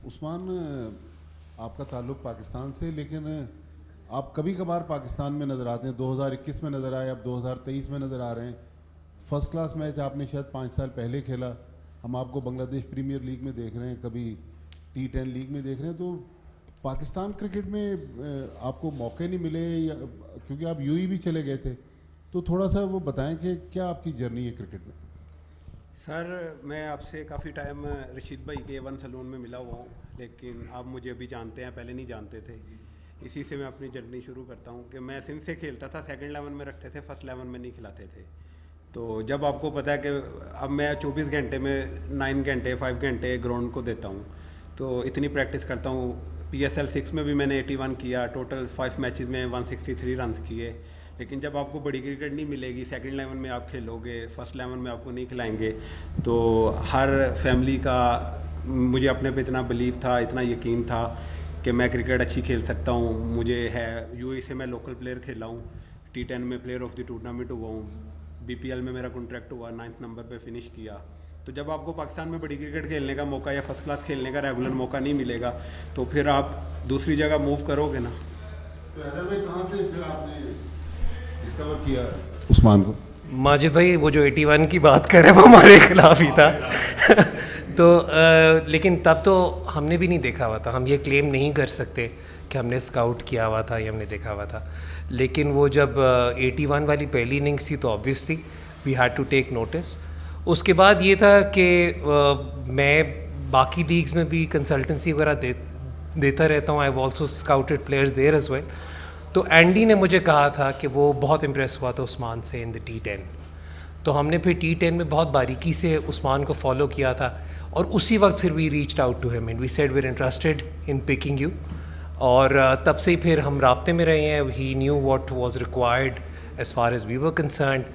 उस्मान, आपका ताल्लुक़ पाकिस्तान से, लेकिन आप कभी कभार पाकिस्तान में नज़र आते हैं। 2021 में नज़र आए, अब 2023 में नज़र आ रहे हैं। फ़र्स्ट क्लास मैच आपने शायद 5 साल पहले खेला। हम आपको बांग्लादेश प्रीमियर लीग में देख रहे हैं, कभी T10 लीग में देख रहे हैं। तो पाकिस्तान क्रिकेट में आपको मौके नहीं मिले, या क्योंकि आप यूएई भी चले गए थे, तो थोड़ा सा वो बताएं कि क्या आपकी जर्नी है क्रिकेट में। सर, मैं आपसे काफ़ी टाइम रशीद भाई के वन सलून में मिला हुआ हूँ, लेकिन आप मुझे अभी जानते हैं, पहले नहीं जानते थे। इसी से मैं अपनी जर्नी शुरू करता हूँ कि मैं सिंध से खेलता था, सेकंड 11 में रखते थे, फर्स्ट 11 में नहीं खिलाते थे। तो जब आपको पता है कि अब मैं 24 घंटे में 9 घंटे 5 घंटे ग्राउंड को देता हूँ, तो इतनी प्रैक्टिस करता हूँ। PSL 6 में भी मैंने 81 किया, टोटल 5 मैचेस में 163 रन किए। लेकिन जब आपको बड़ी क्रिकेट नहीं मिलेगी, सेकंड 11 में आप खेलोगे, फर्स्ट 11 में आपको नहीं खिलाएंगे, तो हर फैमिली का मुझे अपने पे इतना बिलीव था, इतना यकीन था कि मैं क्रिकेट अच्छी खेल सकता हूँ। मुझे है यूएई से मैं लोकल प्लेयर खेला हूँ, T10 में प्लेयर ऑफ द टूर्नामेंट हुआ हूँ, BPL में मेरा कॉन्ट्रैक्ट हुआ, 9th नंबर पे फिनिश किया। तो जब आपको पाकिस्तान में बड़ी क्रिकेट खेलने का मौका या फर्स्ट क्लास खेलने का रेगुलर मौका नहीं मिलेगा, तो फिर आप दूसरी जगह मूव करोगे ना। तो हैदर भाई, कहाँ से फिर आपने डिस्कवर किया उस्मान को? माजिद भाई, वो जो 81 की बात कर रहे हैं वो हमारे खिलाफ ही था। तो लेकिन तब तो हमने भी नहीं देखा हुआ था, हम ये क्लेम नहीं कर सकते कि हमने स्काउट किया हुआ था या हमने देखा हुआ था। लेकिन वो जब 81 वाली पहली इनिंग्स थी तो obviously we had to take notice. उसके बाद ये था कि मैं बाकी लीग्स में भी कंसल्टेंसी वगैरह देता रहता हूँ। I have also scouted players there as well. तो एंडी ने मुझे कहा था कि वो बहुत इम्प्रेस हुआ था उस्मान से इन द T10। तो हमने फिर T10 में बहुत बारीकी से उस्मान को फॉलो किया था, और उसी वक्त फिर we reached out to him and we said we are interested in picking you. और तब से ही फिर हम राब्ते में रहे हैं। He knew what was required as far as we were concerned.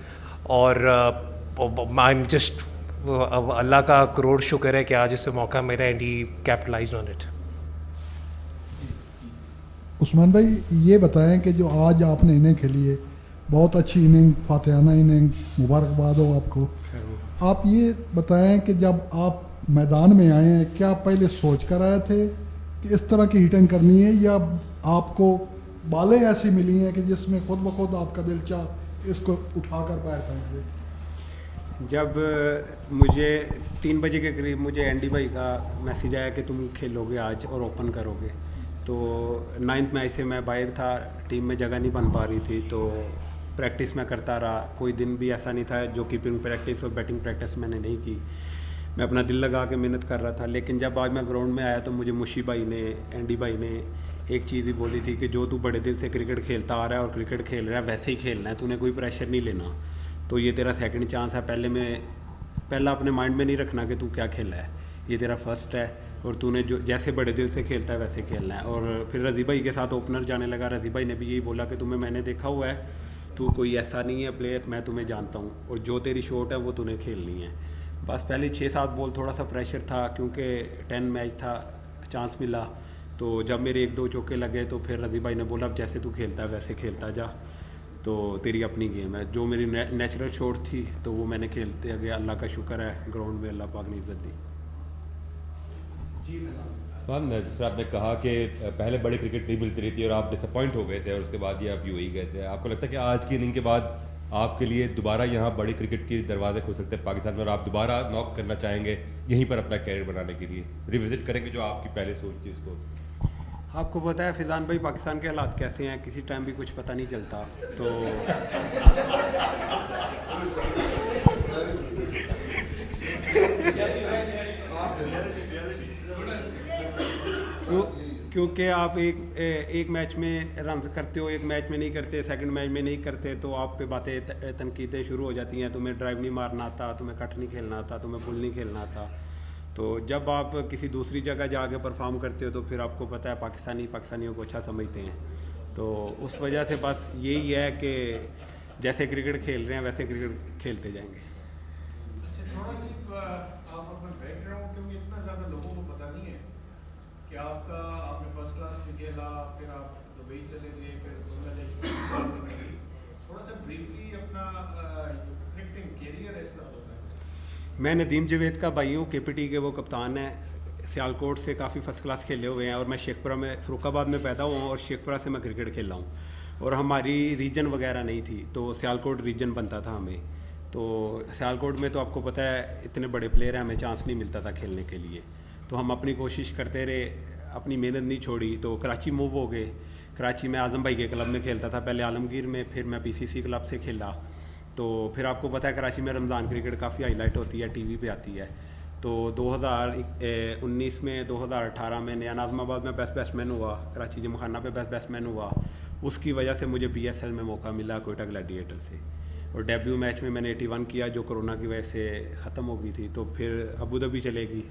और आई एम जस्ट, अल्लाह का करोड़ शुक्र है कि आज इसे मौका मिला and he capitalised on it. Usman भाई, ये बताएं कि जो आज आपने इनिंग खेली है, बहुत अच्छी इनिंग, फातिहाना इनिंग, मुबारकबाद हो आपको। आप ये बताएं कि जब आप मैदान में आए हैं, क्या आप पहले सोच कर आए थे कि इस तरह की हिटिंग करनी है, या आपको बालें ऐसी मिली हैं कि जिसमें खुद ब खुद आपका दिल चाह इसको उठाकर पैर फेंक दे? जब मुझे 3 बजे के करीब मुझे एंडी भाई का मैसेज आया कि तुम खेलोगे आज और ओपन करोगे, तो 9th मैच से मैं बाहर था, टीम में जगह नहीं बन पा रही थी। तो प्रैक्टिस मैं करता रहा, कोई दिन भी ऐसा नहीं था जो कीपिंग प्रैक्टिस और बैटिंग प्रैक्टिस मैंने नहीं की। मैं अपना दिल लगा के मेहनत कर रहा था। लेकिन जब आज मैं ग्राउंड में आया तो मुझे मुशी भाई ने, एंडी भाई ने एक चीज़ ही बोली थी कि जो तू बड़े दिल से क्रिकेट खेलता आ रहा है और क्रिकेट खेल रहा है वैसे ही खेलना है, तूने कोई प्रेशर नहीं लेना। तो ये तेरा सेकंड चांस है, पहला अपने माइंड में नहीं रखना कि तू क्या खेला है, ये तेरा फर्स्ट है और तूने जो जैसे बड़े दिल से खेलता है वैसे खेलना है। और फिर रज़ी भाई के साथ ओपनर जाने लगा। रज़ी भाई ने भी यही बोला कि तुम्हें मैंने देखा हुआ है, तू कोई ऐसा नहीं है प्लेयर, मैं तुम्हें जानता हूँ और जो तेरी शॉट है वो तूने खेलनी है। बस पहले 6-7 बॉल थोड़ा सा प्रेशर था क्योंकि 10 मैच था, चांस मिला। तो जब मेरे 1-2 चौके लगे तो फिर रज़ी भाई ने बोला अब जैसे तू खेलता है वैसे खेलता जा, तो तेरी अपनी गेम है। जो मेरी नेचुरल शॉट थी तो वो मैंने खेलते गया। अल्लाह का शुक्र है, ग्राउंड में अल्लाह पाक ने इज्जत दी। जैसे आपने कहा कि पहले बड़ी क्रिकेट नहीं मिलती रही थी और आप डिसअपॉइंट हो गए थे और उसके बाद ये आप यूएई गए थे, आपको लगता है कि आज की इनिंग के बाद आपके लिए दोबारा यहाँ बड़ी क्रिकेट के दरवाजे खुल सकते हैं पाकिस्तान में और आप दोबारा नॉक करना चाहेंगे यहीं पर अपना कैरियर बनाने के लिए, रिविजिट करेंगे जो आपकी पहले सोच थी उसको? आपको पता है फिजान भाई, पाकिस्तान के हालात कैसे हैं, किसी टाइम भी कुछ पता नहीं चलता। तो क्योंकि आप एक मैच में रन करते हो, एक मैच में नहीं करते, सेकंड मैच में नहीं करते, तो आप पे बातें तनकीदें शुरू हो जाती हैं। तुम्हें ड्राइव नहीं मारना आता, तुम्हें कट नहीं खेलना आता, तुम्हें पुल नहीं खेलना आता। तो जब आप किसी दूसरी जगह जाके परफॉर्म करते हो तो फिर आपको पता है पाकिस्तानियों को अच्छा समझते हैं। तो उस वजह से बस यही है कि जैसे क्रिकेट खेल रहे हैं वैसे क्रिकेट खेलते जाएंगे। कि आपने फर्स्ट क्लास में खेला, फिर आप दुबई चले गए, फिर बांग्लादेश, थोड़ा सा ब्रीफली अपना क्रिकेटिंग कैरियर ऐसा होता है। मैं नदीम जवेद का भाई हूँ, KPT के वो कप्तान है। सियालकोट से काफ़ी फर्स्ट क्लास खेले हुए हैं और मैं शेखपुरा में फ़रुखाबाद में पैदा हुआ हूँ और शेखपुरा से मैं क्रिकेट खेला हूँ और हमारी रीजन वगैरह नहीं थी तो सियालकोट रीजन बनता था हमें। तो सियालकोट में तो आपको पता है इतने बड़े प्लेयर हैं, हमें चांस नहीं मिलता था खेलने के लिए, तो हम अपनी कोशिश करते रहे, अपनी मेहनत नहीं छोड़ी। तो कराची मूव हो गए। कराची में आज़म भाई के क्लब में खेलता था पहले, आलमगीर में, फिर मैं PCC क्लब से खेला। तो फिर आपको पता है कराची में रमज़ान क्रिकेट काफ़ी हाईलाइट होती है, TV पे आती है। तो 2019 में 2018 में नया नाज़माबाद में बेस्ट बैट्समैन हुआ, कराची जिमखाना पे बेस्ट बैट्समैन हुआ। उसकी वजह से मुझे PSL में मौका मिला कोयटा ग्लैडिएटर से, और डेब्यू मैच में मैंने 81 किया जो कोरोना की वजह से ख़त्म हो गई थी। तो फिर अबू धाबी चलेगी,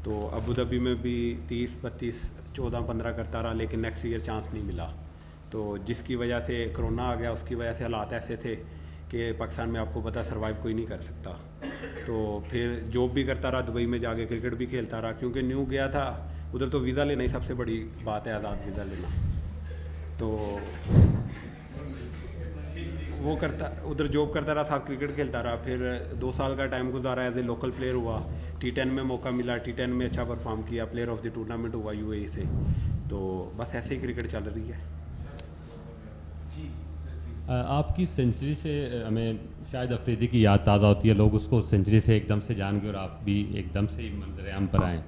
तो अबू धाबी में भी 30, 32, 14, 15 करता रहा, लेकिन नेक्स्ट ईयर चांस नहीं मिला। तो जिसकी वजह से कोरोना आ गया, उसकी वजह से हालात ऐसे थे कि पाकिस्तान में आपको पता सर्वाइव कोई नहीं कर सकता। तो फिर जॉब भी करता रहा, दुबई में जाके क्रिकेट भी खेलता रहा, क्योंकि न्यू गया था उधर, तो वीज़ा लेना ही सबसे बड़ी बात है, आज़ाद वीज़ा लेना। तो वो करता, उधर जॉब करता रहा, साथ क्रिकेट खेलता रहा। फिर 2 साल का टाइम गुजारा, एज ए लोकल प्लेयर हुआ, T10 में मौका मिला, T10 में अच्छा परफॉर्म किया, प्लेयर ऑफ द टूर्नामेंट हुआ UAE से। तो बस ऐसे ही क्रिकेट चल रही है। आपकी सेंचुरी से हमें शायद अफरीदी की याद ताज़ा होती है, लोग उसको सेंचुरी से एकदम से जान गए और आप भी एकदम से ही मंजर आम पर आएँ।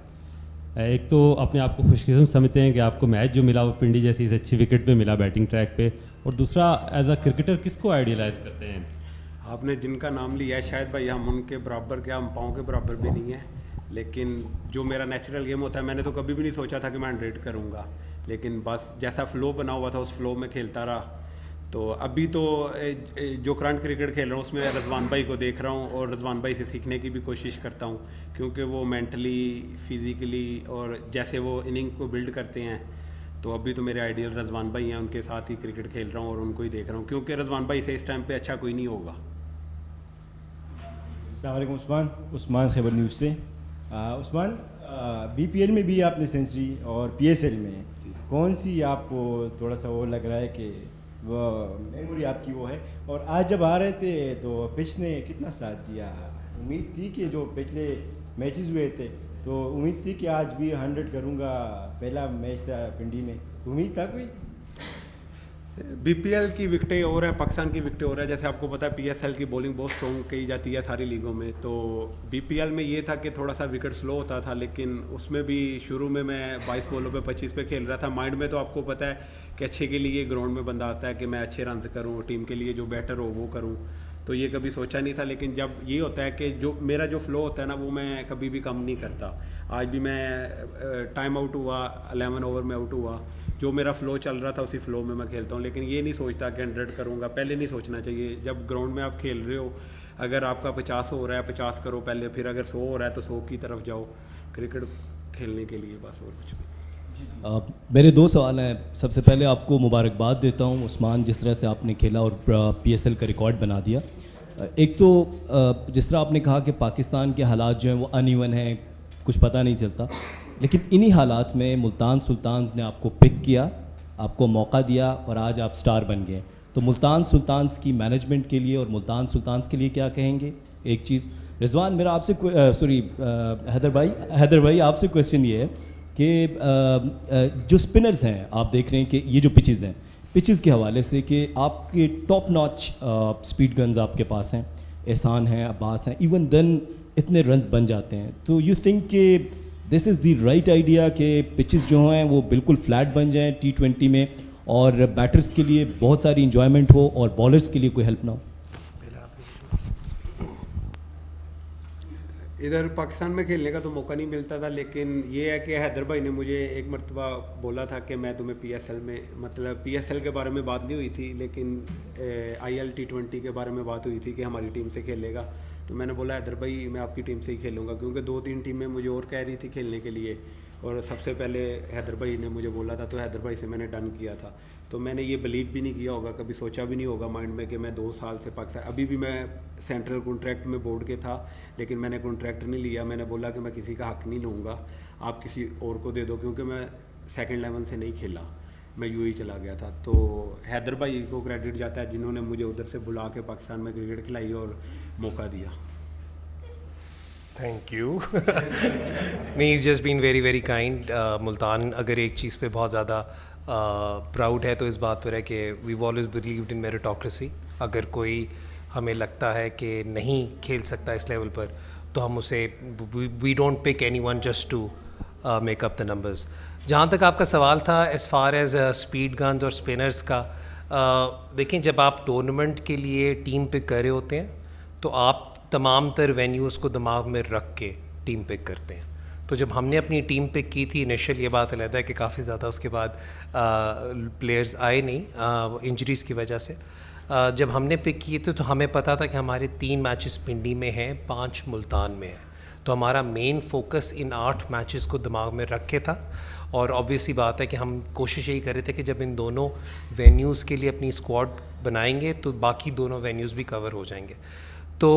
एक तो अपने आप को खुशकिस्मत समझते हैं कि आपको मैच जो मिला वो पिंडी जैसी इस अच्छी विकेट पे मिला, बैटिंग ट्रैक पे, और दूसरा एज अ क्रिकेटर किसको आइडियलाइज करते हैं? आपने जिनका नाम लिया है शायद भाई हम उनके बराबर, क्या हम पाँव के बराबर भी नहीं है, लेकिन जो मेरा नेचुरल गेम होता है, मैंने तो कभी भी नहीं सोचा था कि मैं 100 करूँगा, लेकिन बस जैसा फ्लो बना हुआ था उस फ्लो में खेलता रहा। तो अभी तो जो करंट क्रिकेट खेल रहा हूँ उसमें रज़वान भाई को देख रहा हूँ और रज़वान भाई से सीखने की भी कोशिश करता हूँ, क्योंकि वो मेंटली, फिज़िकली और जैसे वो इनिंग को बिल्ड करते हैं, तो अभी तो मेरे आइडियल रज़वान भाई हैं, उनके साथ ही क्रिकेट खेल रहा हूँ और उनको ही देख रहा हूँ, क्योंकि रज़वान भाई से इस टाइम पे अच्छा कोई नहीं होगा। अस्सलाम वालेकुम उस्मान खैबर न्यूज़ से। उस्मान, BPL में भी आपने सेंचुरी और PSL में कौन सी आपको थोड़ा सा वो लग रहा है कि वो मेमोरी आपकी वो है? और आज जब आ रहे थे तो पिच ने कितना साथ दिया? उम्मीद थी कि जो पिछले मैचेस हुए थे तो उम्मीद थी कि आज भी 100 करूँगा, पहला मैच था पिंडी में, उम्मीद था कोई? BPL की विकटें और है, पाकिस्तान की विकटें और है। जैसे आपको पता है PSL की बॉलिंग बहुत स्ट्रॉन्ग कही जाती है सारी लीगों में, तो BPL में ये था कि थोड़ा सा विकेट स्लो होता था, लेकिन उसमें भी शुरू में मैं 22 बॉलों पे 25 पे खेल रहा था। माइंड में तो आपको पता है कि अच्छे के लिए ग्राउंड में बंदा आता है कि मैं अच्छे रन करूँ, टीम के लिए जो बेटर हो वो करूँ, तो ये कभी सोचा नहीं था। लेकिन जब ये होता है कि जो मेरा जो फ्लो होता है ना, वो मैं कभी भी कम नहीं करता। आज भी मैं टाइम आउट हुआ, 11 ओवर में आउट हुआ, जो मेरा फ्लो चल रहा था उसी फ्लो में मैं खेलता हूँ, लेकिन ये नहीं सोचता कि 100 करूँगा। पहले नहीं सोचना चाहिए, जब ग्राउंड में आप खेल रहे हो, अगर आपका 50 हो रहा है 50 करो पहले, फिर अगर 100 हो रहा है तो 100 की तरफ जाओ क्रिकेट खेलने के लिए, बस और कुछ नहीं। मेरे 2 सवाल हैं। सबसे पहले आपको मुबारकबाद देता हूँ उस्मान, जिस तरह से आपने खेला और PSL का रिकॉर्ड बना दिया। एक तो जिस तरह आपने कहा कि पाकिस्तान के हालात जो हैं वो अनइवन हैं, कुछ पता नहीं चलता, लेकिन इन्हीं हालात में मुल्तान सुल्तान्स ने आपको पिक किया, आपको मौका दिया और आज आप स्टार बन गए। तो मुल्तान सुल्तान्स की मैनेजमेंट के लिए और मुल्तान सुल्तान्स के लिए क्या कहेंगे? एक चीज़। रिजवान, मेरा आपसे हैदर भाई आपसे क्वेश्चन ये है कि जो स्पिनर्स हैं, आप देख रहे हैं कि ये जो पिचेस हैं, पिचेस के हवाले से कि आपके टॉप नॉच स्पीड गन्स आपके पास हैं, एहसान हैं, अब्बास हैं, इवन देन इतने रन्स बन जाते हैं, तो यू थिंक कि this is the right idea कि पिचेस जो हैं वो बिल्कुल फ्लैट बन जाएं T20 में, और बैटर्स के लिए बहुत सारी इंजॉयमेंट हो और बॉलर्स के लिए कोई हेल्प ना हो? इधर पाकिस्तान में खेलने का तो मौका नहीं मिलता था, लेकिन ये है कि हैदर भाई ने मुझे एक मरतबा बोला था कि मैं तुम्हें PSL में, मतलब PSL के बारे में बात नहीं हुई थी, लेकिन IL T20 के बारे में बात हुई थी कि हमारी टीम से खेलेगा। तो मैंने बोला हैदर भाई मैं आपकी टीम से ही खेलूँगा, क्योंकि 2-3 टीमें मुझे और कह रही थी खेलने के लिए, और सबसे पहले हैदर भाई ने मुझे बोला था, तो हैदर भाई से मैंने डन किया था। तो मैंने ये बिलीव भी नहीं किया होगा, कभी सोचा भी नहीं होगा माइंड में कि मैं 2 साल से पाकिस्तान, अभी भी मैं सेंट्रल कॉन्ट्रैक्ट में बोर्ड के था, लेकिन मैंने कॉन्ट्रैक्ट नहीं लिया। मैंने बोला कि मैं किसी का हक नहीं लूँगा, आप किसी और को दे दो, क्योंकि मैं सेकंड 11 से नहीं खेला, मैं UAE चला गया था। तो हैदर भाई को क्रेडिट जाता है जिन्होंने मुझे उधर से बुला के पाकिस्तान में क्रिकेट खिलाई और मौका दिया। Thank you. नहीं, is just been very very kind. Multan अगर एक चीज़ पे बहुत ज़्यादा प्राउड है तो इस बात पर है कि we always believed in meritocracy. अगर कोई हमें लगता है कि नहीं खेल सकता इस लेवल पर तो हम उसे we don't pick anyone just to make up the numbers. जहाँ तक आपका सवाल था as far as speed guns और स्पिनर्स का, देखें जब आप टूर्नामेंट के लिए टीम पिक कर रहे होते हैं तो आप तमाम तर वेन्यूज़ को दिमाग में रख के टीम पिक करते हैं। तो जब हमने अपनी टीम पिक की थी इनिशियल, ये बात अलग है कि काफ़ी ज़्यादा उसके बाद प्लेयर्स आए नहीं इंजरीज़ की वजह से। जब हमने पिक किए थे तो हमें पता था कि हमारे 3 मैचेस पिंडी में हैं, 5 मुल्तान में हैं। तो हमारा मेन फोकस इन 8 मैचेस को दिमाग में रख के था। और ऑब्वियसली बात है कि हम कोशिश यही कर रहे थे कि जब इन दोनों वेन्यूज़ के लिए अपनी स्क्वाड बनाएंगे तो बाकी दोनों वेन्यूज़ भी कवर हो जाएंगे। तो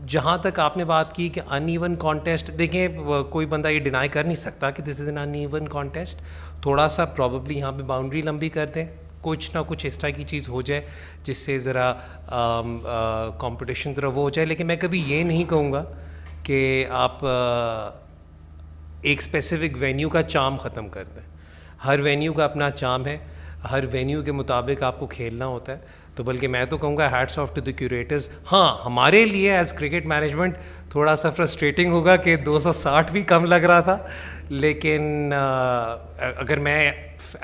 जहाँ तक आपने बात की कि अनइवन कॉन्टेस्ट, देखें कोई बंदा ये डिनाई कर नहीं सकता कि this is an uneven contest. थोड़ा सा प्रॉबली यहाँ पे बाउंड्री लंबी कर दें, कुछ ना कुछ इस तरह की चीज़ हो जाए जिससे ज़रा कंपटीशन ज़रा वो हो जाए। लेकिन मैं कभी ये नहीं कहूँगा कि आप एक स्पेसिफिक वेन्यू का चार्म ख़त्म कर दें। हर वेन्यू का अपना चार्म है, हर वेन्यू के मुताबिक आपको खेलना होता है। तो बल्कि मैं तो कहूँगा hats off to the curators. हाँ, हमारे लिए एज क्रिकेट मैनेजमेंट थोड़ा सा फ्रस्ट्रेटिंग होगा कि 260 भी कम लग रहा था, लेकिन अगर मैं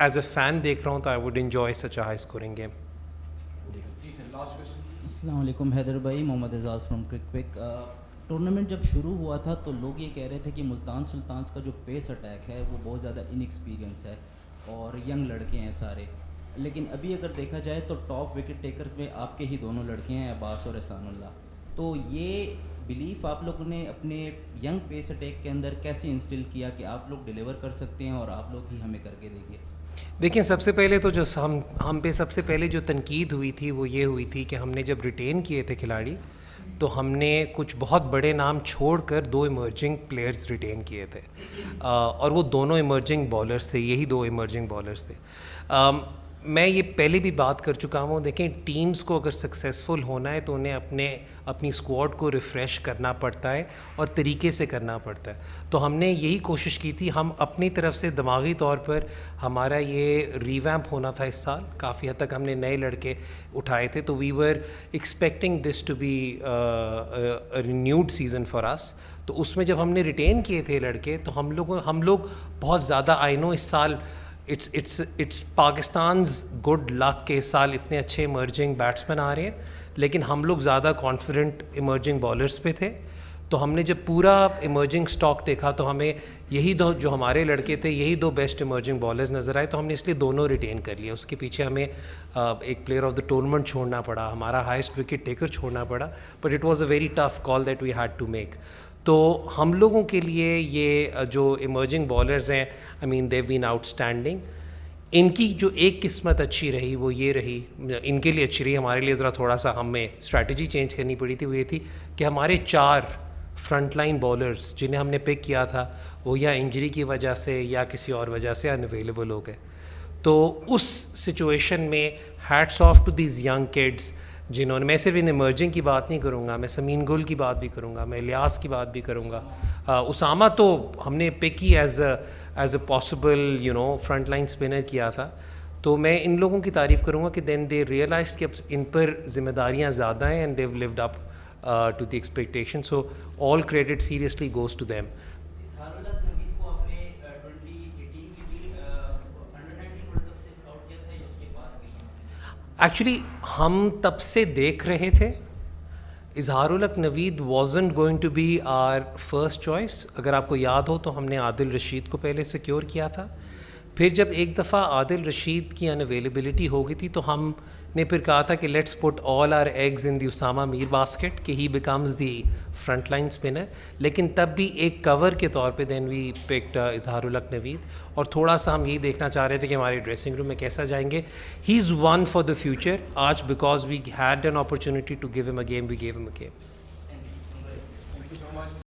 एज अ फ़ैन देख रहा हूँ तो I would enjoy such a high scoring game. अस्सलाम वालेकुम हैदर भाई, मोहम्मद एजाज़ फ्रॉम क्रिक। टूर्नामेंट जब शुरू हुआ था तो लोग ये कह रहे थे कि मुल्तान सुल्तान्स का जो पेस अटैक है वो बहुत ज़्यादा इनएक्सपीरियंस है और यंग लड़के हैं सारे। लेकिन अभी अगर देखा जाए तो टॉप विकेट टेकर्स में आपके ही दोनों लड़के हैं, अब्बास और एहसानुल्लाह। तो ये बिलीफ आप लोगों ने अपने यंग पेस अटैक के अंदर कैसे इंस्टिल किया कि आप लोग डिलीवर कर सकते हैं और आप लोग ही हमें करके देंगे? देखिए, सबसे पहले तो जो हम पे सबसे पहले जो तनकीद हुई थी वो ये हुई थी कि हमने जब रिटेन किए थे खिलाड़ी तो हमने कुछ बहुत बड़े नाम छोड़कर 2 इमर्जिंग प्लेयर्स रिटेन किए थे और वो दोनों इमर्जिंग बॉलर्स थे, यही 2 इमर्जिंग बॉलर्स थे। मैं ये पहले भी बात कर चुका हूँ, देखें टीम्स को अगर सक्सेसफुल होना है तो उन्हें अपनी स्क्वाड को रिफ़्रेश करना पड़ता है और तरीके से करना पड़ता है। तो हमने यही कोशिश की थी, हम अपनी तरफ से दिमागी तौर पर हमारा ये रिवैम्प होना था इस साल, काफ़ी हद तक हमने नए लड़के उठाए थे। तो we were expecting this to be renewed season for us. तो उसमें जब हमने रिटेन किए थे लड़के तो हम लोग बहुत ज़्यादा, आई नो इस साल इट्स पाकिस्तान्स गुड लक के इस साल इतने अच्छे इमर्जिंग बैट्समैन आ रहे हैं, लेकिन हम लोग ज़्यादा कॉन्फिडेंट इमर्जिंग बॉलर्स पे थे। तो हमने जब पूरा इमर्जिंग स्टॉक देखा तो हमें यही 2 जो हमारे लड़के थे, यही 2 बेस्ट इमर्जिंग बॉलर्स नज़र आए। तो हमने इसलिए दोनों रिटेन कर लिया। उसके पीछे हमें एक प्लेयर ऑफ द टूर्नामेंट छोड़ना पड़ा, हमारा हाईएस्ट विकेट टेकर छोड़ना पड़ा, but it was a very tough call that we had to make. तो हम लोगों के लिए ये जो इमर्जिंग बॉलर्स हैं, I mean they've been outstanding. इनकी जो एक किस्मत अच्छी रही वो ये रही, इनके लिए अच्छी रही, हमारे लिए ज़रा थोड़ा सा हमें स्ट्रैटेजी चेंज करनी पड़ी थी। वो ये थी कि हमारे 4 फ्रंट लाइन बॉलर्स जिन्हें हमने पिक किया था वो या इंजरी की वजह से या किसी और वजह से अनअवेलेबल हो गए। तो उस सिचुएशन में hats off to these young kids जिन्होंने, मैं सिर्फ इन इमर्जिंग की बात नहीं करूँगा, मैं समीन गुल की बात भी करूँगा, मैं इलियास की बात भी करूँगा। उसामा तो हमने pick he as a possible front line spinner किया था। तो मैं इन लोगों की तारीफ़ करूँगा कि देन दे रियलाइज कि अब इन पर जिम्मेदारियाँ ज़्यादा हैं and they lived up to the expectation. So all credit seriously goes to them. Actually हम तब से देख रहे थे, इजहारुल हक Naveed wasn't going to be our first choice। अगर आपको याद हो तो हमने आदिल रशीद को पहले सिक्योर किया था। फिर जब एक दफ़ा आदिल रशीद की अनअवेलेबिलिटी हो गई थी तो हमने फिर कहा था कि let's put all our eggs in the Usama Mir basket कि he becomes the front line spinner. लेकिन तब भी एक कवर के तौर पे देन वी पिक्ड इजहारुल हक नवीद, और थोड़ा सा हम यही देखना चाह रहे थे कि हमारे ड्रेसिंग रूम में कैसा जाएंगे। He is one for the future. आज because we had an opportunity to give him a game, we gave him a game.